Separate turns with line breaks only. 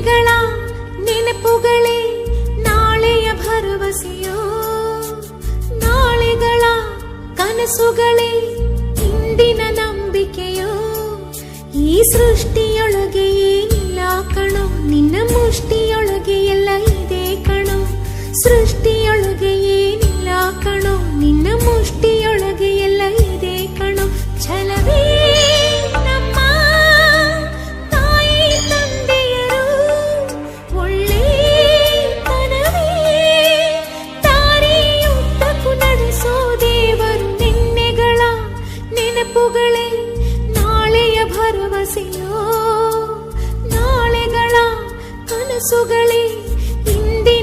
ನಿನ್ನೆಗಳ ನೆನಪುಗಳೇ ನಾಳೆಯ ಭರವಸೆಯೋ, ನಾಳೆಗಳ ಕನಸುಗಳೇ ಇಂದಿನ ನಂಬಿಕೆಯೋ. ಈ ಸೃಷ್ಟಿಯೊಳಗೆ ಏನಿಲ್ಲ ಕಣೋ, ನಿನ್ನ ಮುಷ್ಟಿಯೊಳಗೆ ಎಲ್ಲ ಇದೆ ಕಣೋ. ಸೃಷ್ಟಿಯೊಳಗೆ ಏನಿಲ್ಲ ಕಣೋ, ನಿನ್ನ ಮುಷ್ಟಿಯೊಳಗೆ ಎಲ್ಲ ಇದೆ ಕಣೋ. ಛಲವೇ ನಮ್ಮ ತಾಯಿ ತಂದೆಯರು, ಒಳ್ಳೆತನವೇ ದಾರಿಯುದ್ದಕ್ಕೂ ನಡೆಸೋ ದೇವರು. ನಿನ್ನೆಗಳ ನೆನಪುಗಳೇ ನಾಳೆಯ ಭರವಸೆಯೋ, ನಾಳೆಗಳ ಕನಸುಗಳೇ ಇಂದಿನ